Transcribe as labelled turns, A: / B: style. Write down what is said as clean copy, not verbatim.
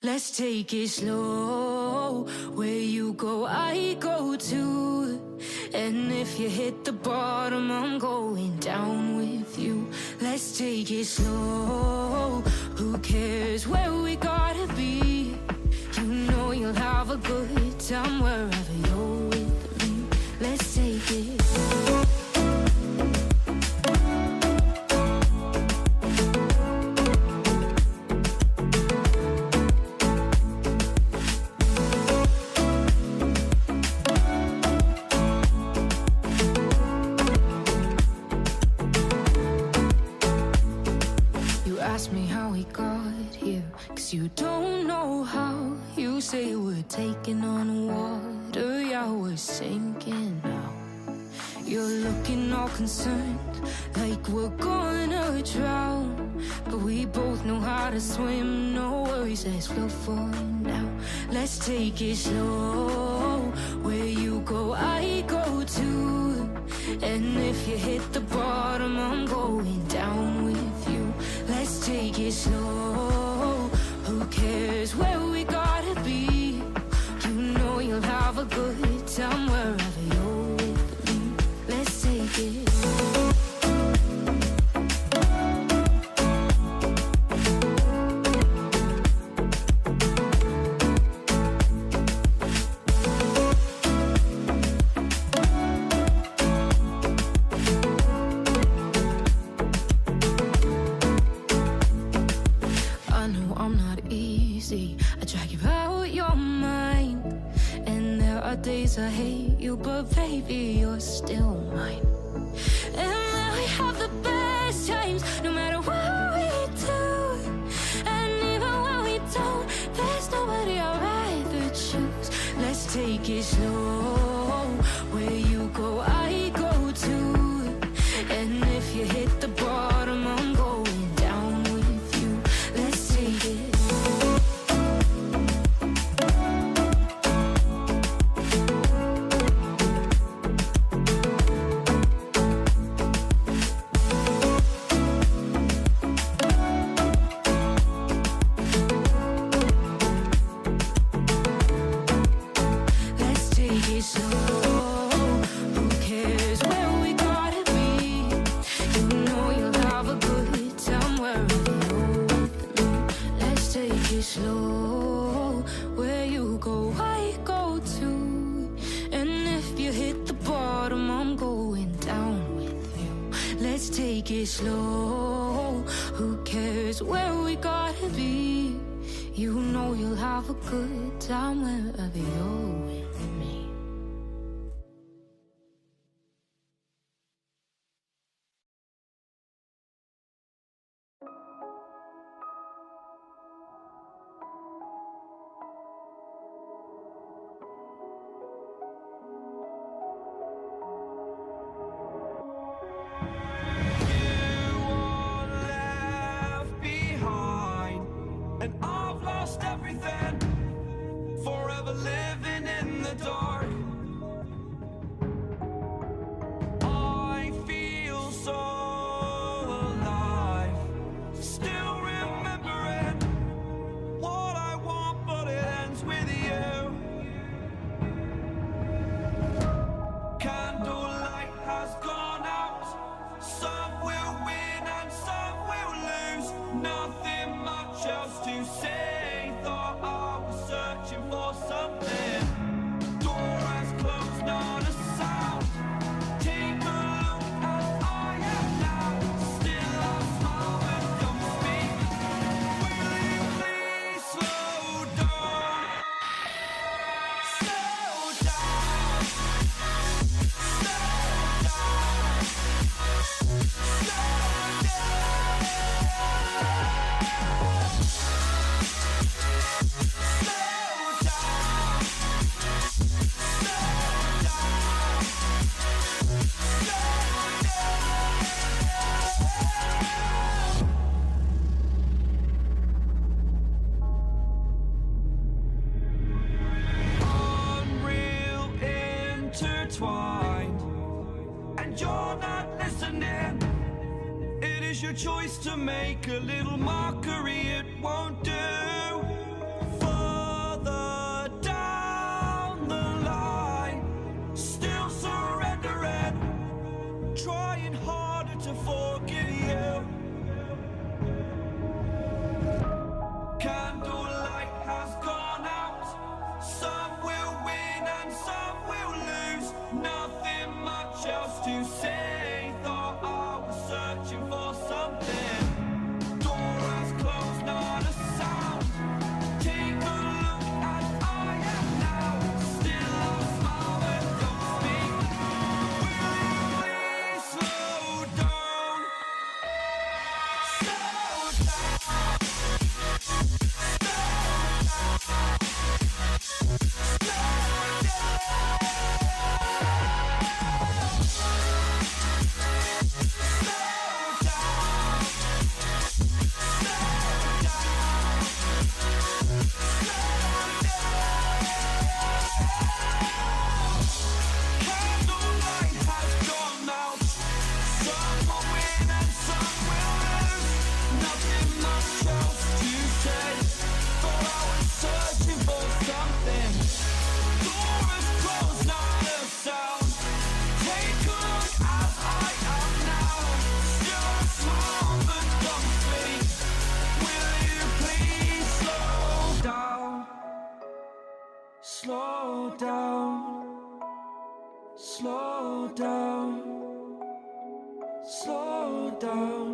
A: Let's take it slow. Where you go, I go too. And if you hit the bottom, I'm going down with you. Let's take it slow. Who cares where we gotta be? You know you'll have a good time wherever you're with me. Let's take it slow. Ask me how we got here, 'cause you don't know how. You say we're taking on water, yeah, we're sinking now. You're looking all concerned, like we're gonna drown. But we both know how to swim, no worries, let's float for now. Let's take it slow. Where you go, I go too. And if you hit the bottom, I'm going down with you. Let's take it slow. Who cares where we gotta be? You know you'll have a good time wherever you're with me. Let's take it slow. I drag you out your mind, and there are days I hate you, but baby, you're still mine. And we have the best times, no matter what we do. And even when we don't, there's nobody I'd rather choose. Let's take it slow. Where you go, I go too. And if you hit the bottom, I'm going down with you. Let's take it slow. Slow, where you go, I go too. And if you hit the bottom, I'm going down with you. Let's take it slow. Who cares where we gotta be? You know you'll have a good time wherever you're with me.
B: Everything, forever living in the dark. I feel so alive, still remembering what I want, but it ends with you. Candlelight has gone out. Some will win and some will lose. Nothing much else to say. Searching for something. Door has closed, not a sound. Take a look as I am now. Still I smile when you speak. Will you please slow down? Slow down. Slow down. Slow down. And you're not listening. It is your choice to make a little mockery. It won't do. Slow down, slow down, slow down.